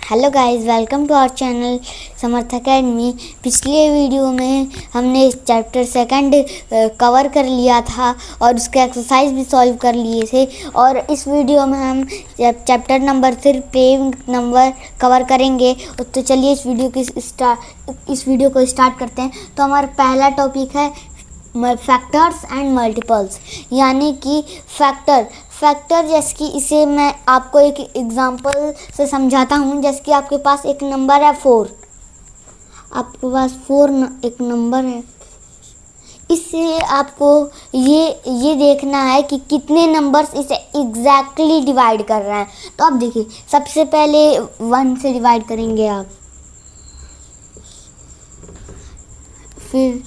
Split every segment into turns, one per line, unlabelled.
Hello guys, welcome to our channel Samarth academy. पिछले video में हमने चैप्टर सेकंड कवर कर लिया था और उसके एक्सरसाइज भी सॉल्व कर लिए थे। और इस वीडियो में हम chapter number 3 paying number cover करेंगे। तो चलिए इस वीडियो को स्टार्ट करते हैं। तो हमारा पहला टॉपिक है फैक्टर्स एंड मल्टीपल्स, यानी कि फैक्टर जैसे कि इसे मैं आपको एक एग्जांपल से समझाता हूँ। जैसे कि आपके पास एक नंबर है 4, आपके पास एक नंबर है। इससे आपको ये देखना है कि कितने नंबर्स इसे एग्जैक्टली डिवाइड कर रहे हैं। तो आप देखिए, सबसे पहले 1 से डिवाइड करेंगे आप, फिर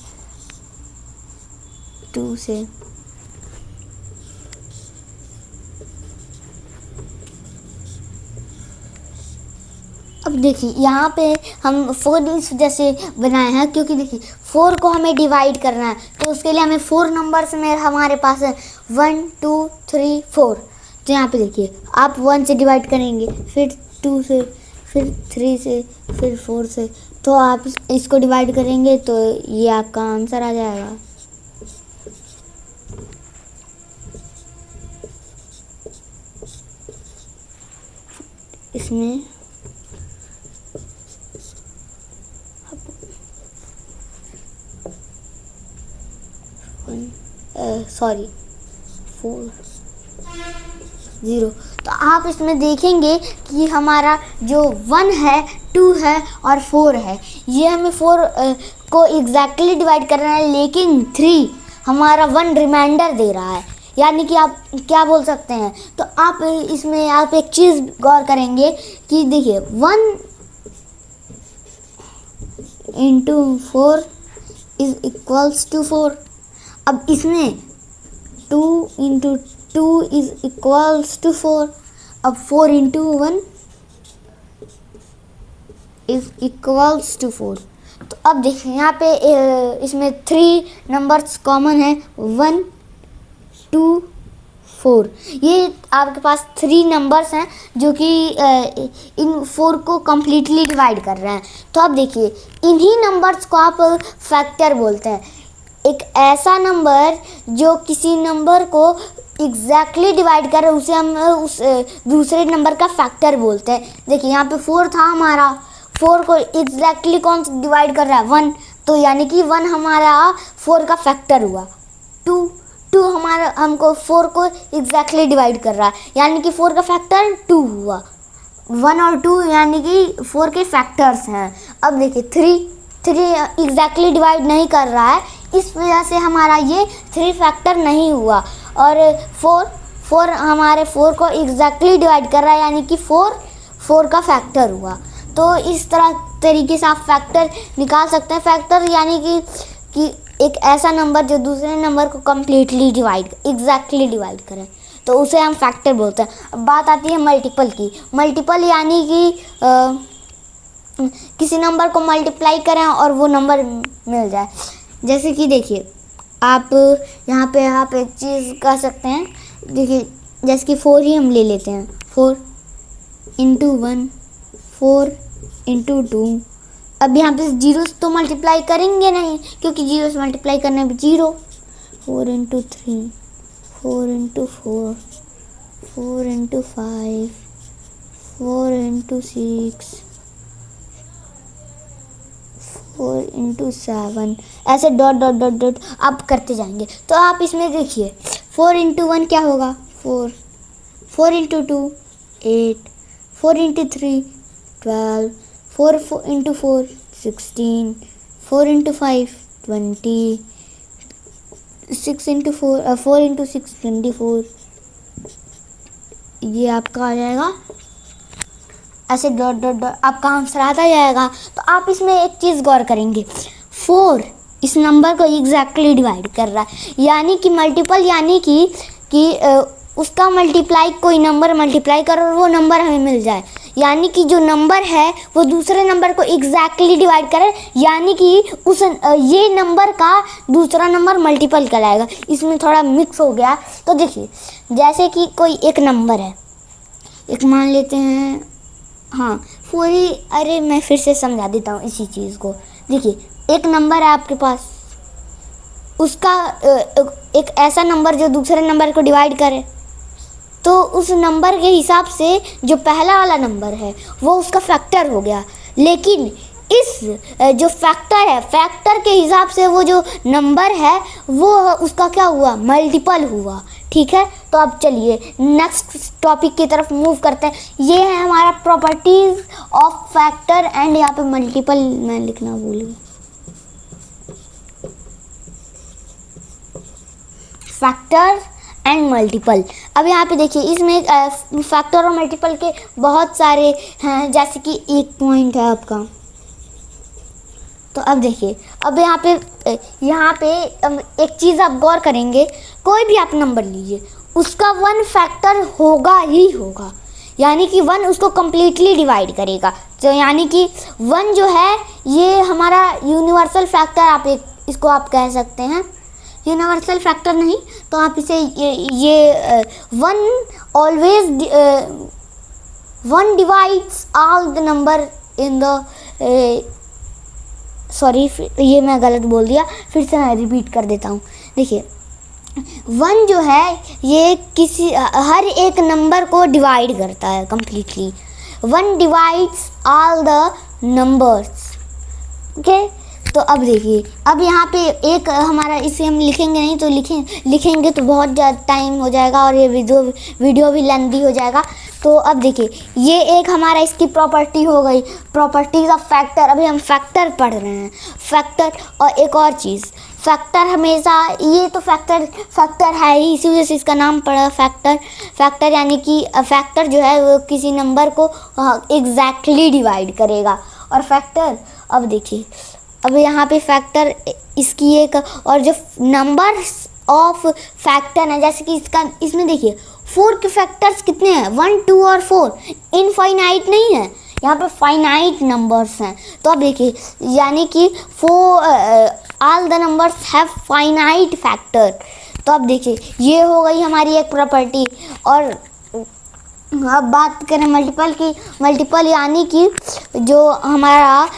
2 से, अब देखिए यहाँ पे हम 4 इस वजह से बनाए हैं क्योंकि देखिए 4 को हमें डिवाइड करना है। तो उसके लिए हमें 4 नंबर्स में हमारे पास है 1 2 3 4। तो यहाँ पे देखिए आप 1 से डिवाइड करेंगे, फिर 2 से, फिर 3 से, फिर 4 से। तो आप इसको डिवाइड करेंगे तो ये आपका आंसर आ जाएगा। इसमें सॉरी 4 0। तो आप इसमें देखेंगे कि हमारा जो 1 है, 2 है और 4 है, ये हमें 4 को एग्जैक्टली डिवाइड कर रहा है, लेकिन 3 हमारा 1 रिमाइंडर दे रहा है। यानी कि आप क्या बोल सकते हैं, तो आप इसमें आप एक चीज़ गौर करेंगे कि देखिए 1 into 4 इज इक्वल्स टू 4। अब इसमें 2 into 2 इज इक्वल्स टू 4। अब 4 into 1 इज इक्वल्स टू 4। तो अब देखिए यहाँ पे इसमें 3 नंबर्स कॉमन है, 1 2 4। ये आपके पास 3 नंबर्स हैं जो कि इन 4 को कम्प्लीटली डिवाइड कर रहे हैं। तो आप देखिए इन्हीं नंबर्स को आप फैक्टर बोलते हैं। एक ऐसा नंबर जो किसी नंबर को एग्जैक्टली डिवाइड कर रहे हैं उसे हम उस दूसरे नंबर का फैक्टर बोलते हैं। देखिए यहाँ पे 4 था हमारा, 4 को एग्जैक्टली कौन सा डिवाइड कर रहा है, 1। तो यानी कि 1 हमारा 4 का फैक्टर हुआ। 2 हमारा हमको 4 को एग्जैक्टली डिवाइड कर रहा है, यानी कि 4 का फैक्टर 2 हुआ। 1 और 2 यानी कि 4 के फैक्टर्स हैं। अब देखिए 3 एग्जैक्टली डिवाइड नहीं कर रहा है, इस वजह से हमारा ये 3 फैक्टर नहीं हुआ। और 4 हमारे 4 को एग्जैक्टली डिवाइड कर रहा है, यानी कि 4 का फैक्टर हुआ। तो इस तरीके से आप फैक्टर निकाल सकते हैं। फैक्टर यानी कि एक ऐसा नंबर जो दूसरे नंबर को कम्प्लीटली एग्जैक्टली डिवाइड करे, तो उसे हम फैक्टर बोलते हैं। अब बात आती है मल्टीपल की। मल्टीपल यानी कि किसी नंबर को मल्टीप्लाई करें और वो नंबर मिल जाए। जैसे कि देखिए आप यहाँ पे आप एक चीज़ कर सकते हैं। देखिए जैसे कि 4 ही हम ले लेते हैं, 4 into 1, 4 into 2। अब यहाँ पे 0 तो मल्टीप्लाई करेंगे नहीं, क्योंकि 0 से मल्टीप्लाई करने में 0। 4 into 3, 4 into 4, 4 into 5, 4 into 6, 4 into 7, ऐसे डॉट डॉट डॉट डॉट आप करते जाएंगे। तो आप इसमें देखिए 4 into 1 क्या होगा, 4, 4 into 2 8, 4 into 3 12, 4 into 4 16, 4 into 5 20, 4 into 6 24। ये आपका आ जाएगा, ऐसे डॉट डॉट डॉट आपका आंसर आता जाएगा। तो आप इसमें एक चीज़ गौर करेंगे, 4 इस नंबर को एग्जैक्टली डिवाइड कर रहा है, यानी कि मल्टीपल, यानी कि उसका मल्टीप्लाई, कोई नंबर मल्टीप्लाई करो और वो नंबर हमें मिल जाए, यानी कि जो नंबर है वो दूसरे नंबर को एग्जैक्टली डिवाइड करे, यानी कि ये नंबर का दूसरा नंबर मल्टीपल कहलाएगा। इसमें थोड़ा मिक्स हो गया। तो देखिए जैसे कि कोई एक नंबर है, एक मान लेते हैं हाँ 4 ही, अरे मैं फिर से समझा देता हूँ इसी चीज़ को। देखिए एक नंबर है आपके पास, उसका एक ऐसा नंबर जो दूसरे नंबर को डिवाइड करे, तो उस नंबर के हिसाब से जो पहला वाला नंबर है वो उसका फैक्टर हो गया। लेकिन इस जो फैक्टर है, फैक्टर के हिसाब से वो जो नंबर है वो उसका क्या हुआ, मल्टीपल हुआ। ठीक है, तो अब चलिए नेक्स्ट टॉपिक की तरफ मूव करते हैं। ये है हमारा प्रॉपर्टीज ऑफ फैक्टर एंड यहाँ पे मल्टीपल मैं लिखना भूल गई, फैक्टर एंड मल्टीपल। अब यहाँ पे देखिए इसमें फैक्टर और मल्टीपल के बहुत सारे हैं, जैसे कि एक पॉइंट है आपका। तो अब देखिए, अब यहाँ पे एक चीज़ आप गौर करेंगे, कोई भी आप नंबर लीजिए उसका 1 फैक्टर होगा ही होगा, यानी कि 1 उसको कम्प्लीटली डिवाइड करेगा। तो यानी कि 1 जो है ये हमारा यूनिवर्सल फैक्टर, आप इसको आप कह सकते हैं। यूनिवर्सल फैक्टर नहीं तो आप इसे ये 1 always 1 divides all the number in the sorry, ये मैं गलत बोल दिया, फिर से मैं रिपीट कर देता हूँ। देखिए 1 जो है ये किसी हर एक नंबर को डिवाइड करता है completely. 1 divides all the numbers. Okay, तो अब देखिए, अब यहाँ पे एक हमारा, इसे हम लिखेंगे नहीं तो लिखेंगे तो बहुत ज़्यादा टाइम हो जाएगा और ये वीडियो भी लेंथी हो जाएगा। तो अब देखिए ये एक हमारा इसकी प्रॉपर्टी हो गई, प्रॉपर्टीज ऑफ फैक्टर। अभी हम फैक्टर पढ़ रहे हैं, फैक्टर। और एक और चीज़, फैक्टर हमेशा, ये तो फैक्टर है ही, इसी वजह से इसका नाम पड़ा फैक्टर। फैक्टर यानी कि फैक्टर जो है वो किसी नंबर को एग्जैक्टली डिवाइड करेगा। और फैक्टर, अब देखिए अब यहाँ पे फैक्टर इसकी एक, और जो नंबर्स ऑफ फैक्टर है, जैसे कि इसमें देखिए 4 के फैक्टर्स कितने हैं, 1, 2 और 4, इनफाइनाइट नहीं है, यहाँ पे फाइनाइट नंबर्स हैं। तो अब देखिए यानी कि all the numbers have finite factor. तो अब देखिए ये हो गई हमारी एक प्रॉपर्टी। और अब बात करें मल्टीपल की, मल्टीपल यानी कि जो हमारा,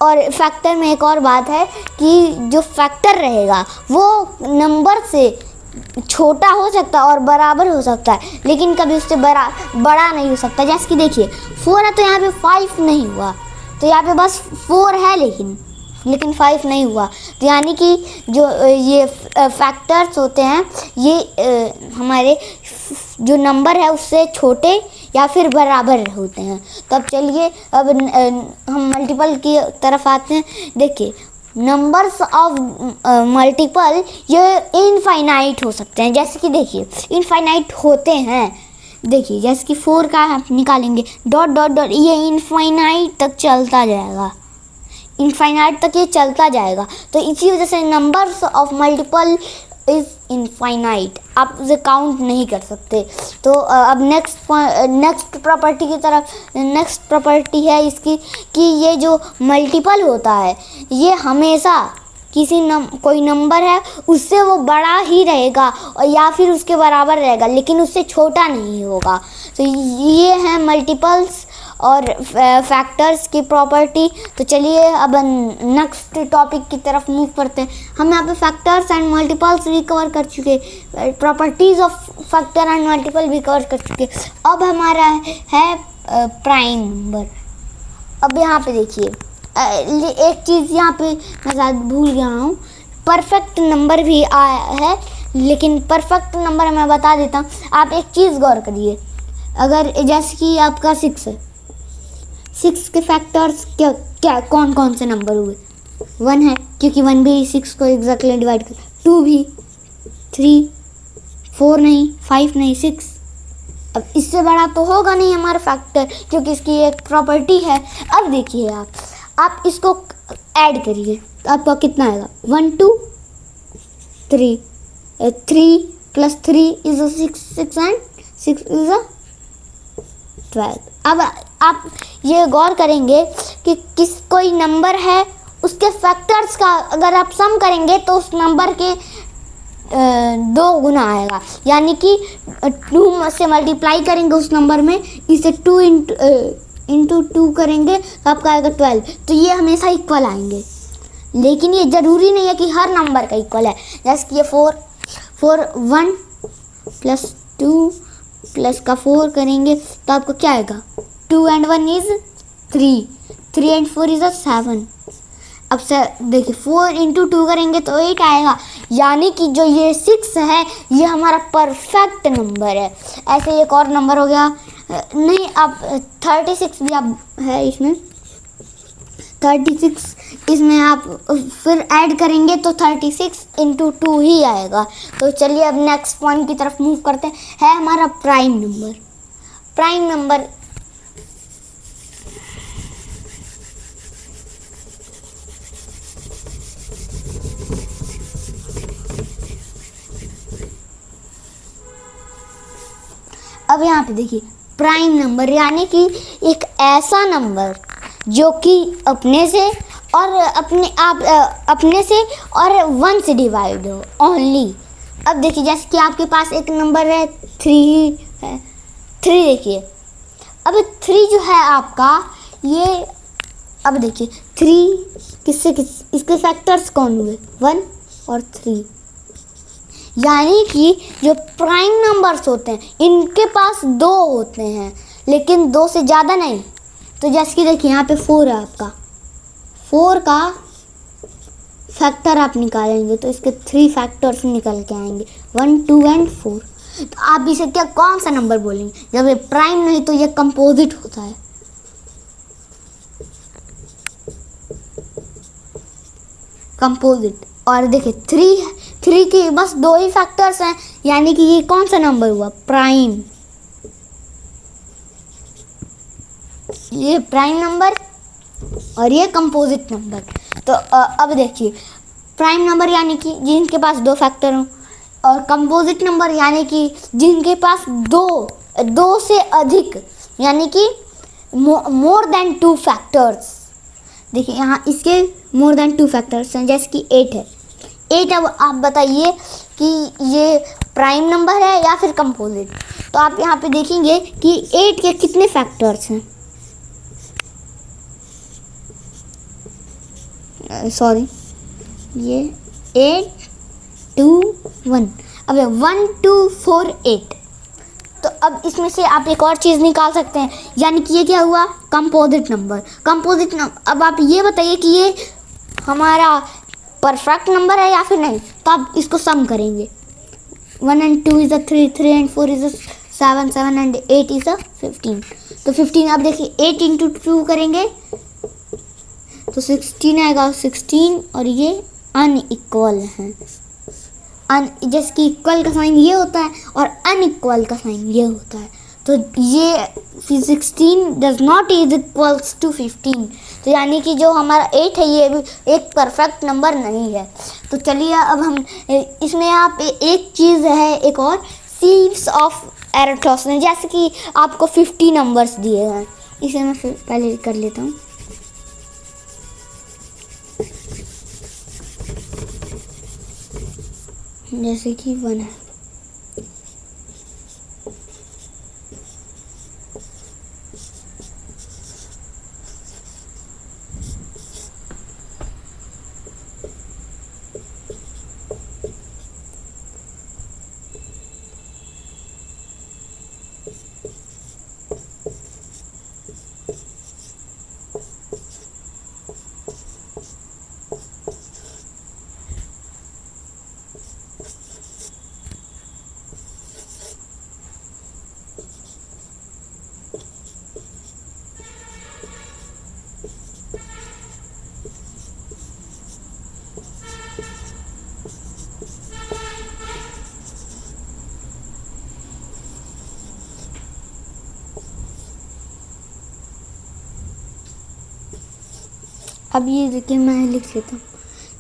और फैक्टर में एक और बात है कि जो फैक्टर रहेगा वो नंबर से छोटा हो सकता है और बराबर हो सकता है, लेकिन कभी उससे बड़ा नहीं हो सकता। जैसे कि देखिए 4 है तो यहाँ पे 5 नहीं हुआ, तो यहाँ पे बस 4 है लेकिन 5 नहीं हुआ। तो यानी कि जो ये फैक्टर्स होते हैं ये हमारे जो नंबर है उससे छोटे या फिर बराबर होते हैं। तो अब चलिए अब हम मल्टीपल की तरफ आते हैं। देखिए नंबर्स ऑफ मल्टीपल ये इनफाइनाइट हो सकते हैं, जैसे कि देखिए इनफाइनाइट होते हैं। देखिए जैसे कि 4 का आप निकालेंगे डॉट डॉट डॉट, ये इनफाइनाइट तक चलता जाएगा, इनफाइनाइट तक ये चलता जाएगा। तो इसी वजह से numbers of multiple is infinite, आप उसे काउंट नहीं कर सकते। तो अब नेक्स्ट प्रॉपर्टी की तरफ, नेक्स्ट प्रॉपर्टी है इसकी कि ये जो मल्टीपल होता है ये हमेशा कोई नंबर है उससे वो बड़ा ही रहेगा और या फिर उसके बराबर रहेगा, लेकिन उससे छोटा नहीं होगा। तो ये है मल्टीपल्स और फैक्टर्स की प्रॉपर्टी। तो चलिए अब नेक्स्ट टॉपिक की तरफ मूव करते हैं। हम यहाँ पे फैक्टर्स एंड मल्टीपल्स भी कवर कर चुके, properties of factor and multiple भी कवर कर चुके। अब हमारा है प्राइम नंबर। अब यहाँ पे देखिए एक चीज़ यहाँ पे मैं शायद भूल गया हूँ, परफेक्ट नंबर भी आया है, लेकिन परफेक्ट नंबर मैं बता देता हूँ। आप एक चीज़ गौर करिए, अगर जैसे कि आपका 6 है, 6 के फैक्टर्स क्या कौन कौन से नंबर हुए, 1 है क्योंकि 1 भी 6 को एग्जैक्टली डिवाइड कर, 2 भी, 3, 4 नहीं, 5 नहीं, 6। अब इससे बड़ा तो होगा नहीं हमारा फैक्टर क्योंकि इसकी एक प्रॉपर्टी है। अब देखिए आप इसको ऐड करिए तो आपका कितना आएगा, 1 2 3, 3 + 3 = 6, 6 and 6 = 12। अब आप ये गौर करेंगे कि कोई नंबर है उसके फैक्टर्स का अगर आप सम करेंगे तो उस नंबर के 2 गुना आएगा, यानी कि 2 से मल्टीप्लाई करेंगे उस नंबर में, इसे 2 इंटू 2 करेंगे तो आपका आएगा 12। तो ये हमेशा इक्वल आएंगे, लेकिन ये ज़रूरी नहीं है कि हर नंबर का इक्वल है। जैसे कि ये 1 प्लस 2 प्लस का 4 करेंगे तो आपको क्या आएगा, 2 and 1 इज़ 3, 3 and 4 इज़ 7। अब से देखिए 4 इंटू 2 करेंगे तो 8 आएगा, यानी कि जो ये 6 है ये हमारा परफेक्ट नंबर है। ऐसे एक और नंबर हो गया, नहीं अब 36 भी आप है इसमें, 36 इसमें आप फिर ऐड करेंगे तो 36 इंटू 2 ही आएगा। तो चलिए अब नेक्स्ट पॉइंट की तरफ मूव करते हैं, है हमारा प्राइम नंबर। प्राइम नंबर अब यहाँ पे देखिए प्राइम नंबर यानी कि एक ऐसा नंबर जो कि अपने से और अपने से और 1 से डिवाइड हो ओनली। अब देखिए जैसे कि आपके पास एक नंबर है 3 है, 3 देखिए, अब 3 जो है आपका ये, अब देखिए 3 इसके फैक्टर्स कौन हुए, 1 और 3, यानी कि जो प्राइम नंबर्स होते हैं इनके पास 2 होते हैं लेकिन 2 से ज़्यादा नहीं। तो जैसे कि देखिए यहाँ पे 4 है आपका, 4 का फैक्टर आप निकालेंगे तो इसके 3 फैक्टर्स निकल के आएंगे, 1 2 and 4। तो आप इसे क्या कौन सा नंबर बोलेंगे, जब ये प्राइम नहीं तो ये कंपोजिट होता है। कंपोजिट। और देखिए 3 के बस 2 ही फैक्टर्स हैं, यानी कि ये कौन सा नंबर हुआ, प्राइम। ये प्राइम नंबर और ये कंपोजिट नंबर। तो अब देखिए प्राइम नंबर यानी कि जिनके पास 2 फैक्टर हों, और कंपोजिट नंबर यानी कि जिनके पास 2 से अधिक, यानी कि मोर देन 2 फैक्टर्स। देखिए यहाँ इसके मोर देन 2 फैक्टर्स हैं, जैसे कि 8 है। 8 अब आप बताइए कि ये प्राइम नंबर है या फिर कंपोजिट। तो आप यहाँ पे देखेंगे कि 8 के कितने फैक्टर्स हैं, सॉरी ये 8 2 1, अब 1 2 4 8। तो अब इसमें से आप एक और चीज़ निकाल सकते हैं, यानी कि ये क्या हुआ, कंपोजिट नंबर। कंपोजिट नंबर, अब आप ये बताइए कि ये हमारा परफेक्ट नंबर है या फिर नहीं। तो आप इसको सम करेंगे, 1 and 2 is 3, 3 and 4 is 7, 7 and 8 is 15। तो 15 अब देखिए 8 इंटू 2 करेंगे तो 16 आएगा, 16 और ये अनइक्वल हैं। जैसे कि इक्वल का साइन ये होता है और अनइक्वल का साइन ये होता है, तो ये 16 does not is equals to 15। तो यानी कि जो हमारा 8 है ये भी एक परफेक्ट नंबर नहीं है। तो चलिए अब हम इसमें आप एक चीज़ है एक और, सीव्स ऑफ एरिथमेटिक, जैसे कि आपको 50 नंबर्स दिए हैं, इसे मैं फिर पहले कर लेता हूँ। जैसे कि 1 है, अब ये देखिए मैं लिख लेता हूँ।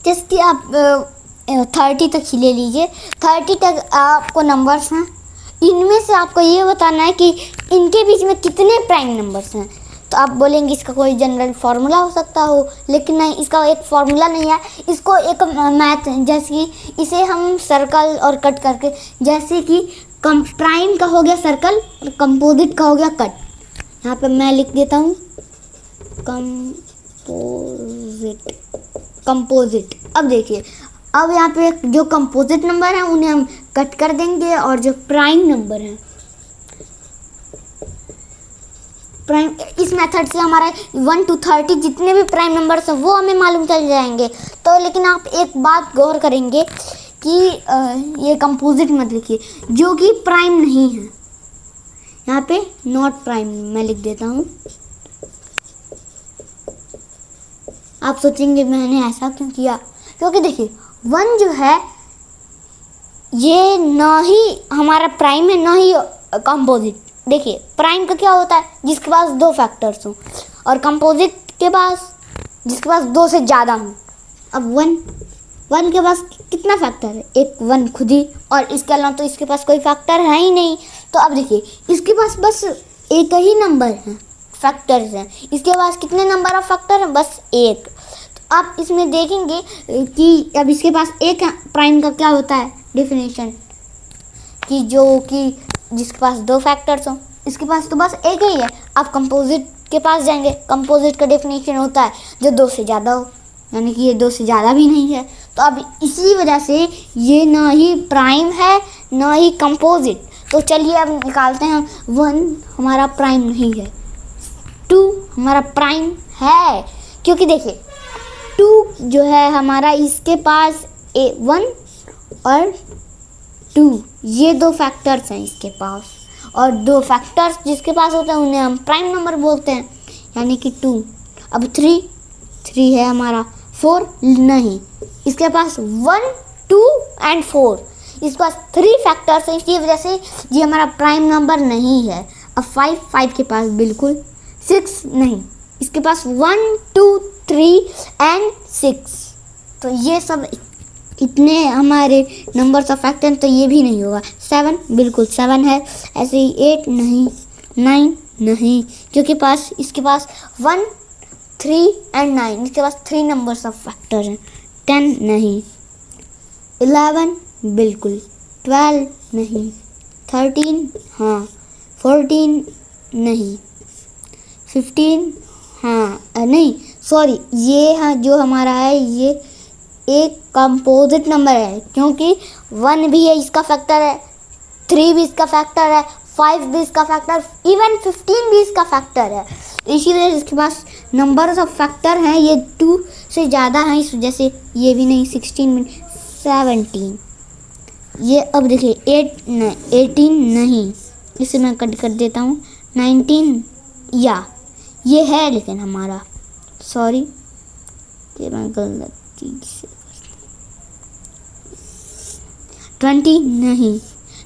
जैसे कि आप 30 तक ही ले लीजिए, 30 तक आपको नंबर्स हैं, इनमें से आपको ये बताना है कि इनके बीच में कितने प्राइम नंबर्स हैं। तो आप बोलेंगे इसका कोई जनरल फार्मूला हो सकता हो, लेकिन नहीं, इसका एक फार्मूला नहीं है। इसको एक मैथ, जैसे कि इसे हम सर्कल और कट करके, जैसे कि प्राइम का हो गया सर्कल और कंपोजिट का हो गया कट, यहाँ पे मैं लिख देता हूँ कंपोजिट। अब देखिए, अब यहाँ पे जो कंपोजिट नंबर है उन्हें हम कट कर देंगे, और जो प्राइम नंबर है, प्राइम, इस मेथड से हमारे 1 to 30 जितने भी प्राइम नंबर्स हैं वो हमें मालूम चल जाएंगे। तो लेकिन आप एक बात गौर करेंगे कि ये कंपोजिट मत लिखिए जो कि प्राइम नहीं है। यहाँ पे नॉट प्राइम मैं लिख देता हूँ। आप सोचेंगे मैंने ऐसा क्यों किया, क्योंकि देखिए 1 जो है ये ना ही हमारा प्राइम है ना ही कंपोजिट। देखिए प्राइम का क्या होता है, जिसके पास 2 फैक्टर्स हों, और कंपोजिट के पास जिसके पास 2 से ज़्यादा हों। अब 1 के पास कितना फैक्टर है, एक 1 खुद ही, और इसके अलावा तो इसके पास कोई फैक्टर है ही नहीं। तो अब देखिए इसके पास बस एक ही नंबर है, फैक्टर्स हैं। इसके पास कितने नंबर ऑफ फैक्टर हैं, बस एक। तो आप इसमें देखेंगे कि अब इसके पास एक प्राइम का क्या होता है डेफिनेशन, कि जो कि जिसके पास 2 फैक्टर्स हों। इसके पास तो बस एक ही है। आप कंपोजिट के पास जाएंगे, कंपोजिट का डेफिनेशन होता है जो 2 से ज़्यादा हो, यानी कि ये 2 से ज़्यादा भी नहीं है। तो अब इसी वजह से ये ना ही प्राइम है ना ही कंपोजिट। तो चलिए अब निकालते हैं। 1 हमारा प्राइम नहीं है, 2 हमारा प्राइम है, क्योंकि देखिए 2 जो है हमारा, इसके पास 1 और 2 ये 2 फैक्टर्स हैं इसके पास, और 2 फैक्टर्स जिसके पास होते हैं उन्हें हम प्राइम नंबर बोलते हैं, यानी कि 2। अब 3 है हमारा, 4 नहीं, इसके पास 1, 2 एंड 4, इसके पास 3 फैक्टर्स हैं, इसी वजह से ये हमारा प्राइम नंबर नहीं है। अब 5 के पास बिल्कुल, 6 नहीं, इसके पास 1, 2, 3 एंड 6। तो ये सब इतने हमारे नंबर्स ऑफ फैक्टर हैं, तो ये भी नहीं होगा। 7 बिल्कुल 7 है, ऐसे ही 8 नहीं, 9 नहीं, क्योंकि पास इसके पास 1, 3 एंड 9, इसके पास 3 नंबर्स ऑफ फैक्टर हैं। 10 नहीं, 11 बिल्कुल, 12 नहीं, 13 हाँ, 14 नहीं, 15 हाँ नहीं सॉरी, ये हाँ जो हमारा है ये एक कंपोजिट नंबर है, क्योंकि 1 भी है इसका फैक्टर है, 3 भी इसका फैक्टर है, 5 भी इसका फैक्टर, इवन 15 भी इसका फैक्टर है। इसी वजह से इसके पास नंबर्स ऑफ फैक्टर हैं ये 2 से ज़्यादा हैं, इस वजह से ये भी नहीं। 16 17 ये, अब देखिए 18 नहीं, इसे मैं कट कर देता हूँ। 19 या ये है, लेकिन हमारा सॉरी ये मैं गलती से 20 नहीं,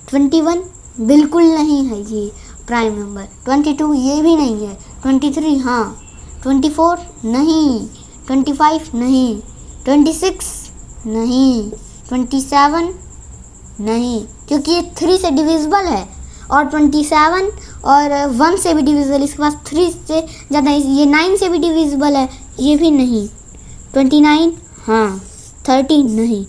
21 बिल्कुल नहीं है ये प्राइम नंबर, 22 ये भी नहीं है, 23 हाँ, 24 नहीं, 25 नहीं, 26 नहीं, 27 नहीं, क्योंकि ये 3 से डिविजिबल है, और 27 और 1 से भी डिविजिबल, इसके पास 3 से ज़्यादा, ये 9 से भी डिविजिबल है, ये भी नहीं। 29 हाँ, 30 नहीं।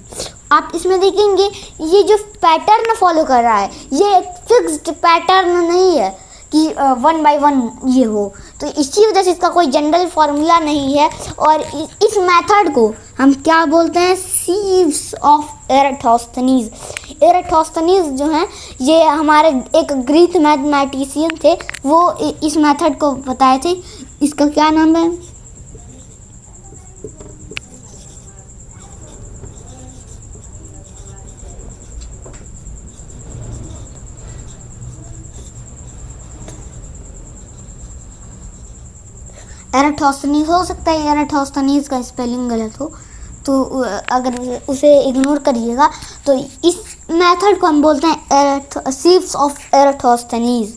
आप इसमें देखेंगे ये जो पैटर्न फॉलो कर रहा है ये एक फिक्स्ड पैटर्न नहीं है कि 1 by 1 ये हो, तो इसी वजह से इसका कोई जनरल फार्मूला नहीं है। और इस मेथड को हम क्या बोलते हैं, सीव्स ऑफ एराटोस्थेनीज। एराटोस्थेनीज जो हैं ये हमारे एक ग्रीक मैथमेटिशियन थे, वो इस मेथड को बताए थे। इसका क्या नाम है, एराटोस्थेनीज हो सकता है। एराटोस्थेनीज का स्पेलिंग गलत हो तो अगर उसे इग्नोर करिएगा। तो इस मेथड को हम बोलते हैं सीव्स ऑफ एराटोस्थेनीज।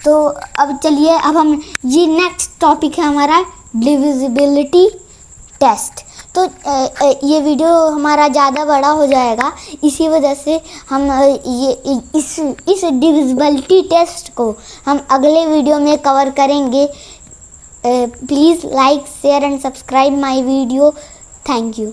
तो अब चलिए, अब हम ये नेक्स्ट टॉपिक है हमारा डिविजिबिलिटी टेस्ट। तो ये वीडियो हमारा ज़्यादा बड़ा हो जाएगा, इसी वजह से हम ये इस डिविजिबिलिटी टेस्ट को हम अगले वीडियो में कवर करेंगे। Please like, share and subscribe my video. Thank you.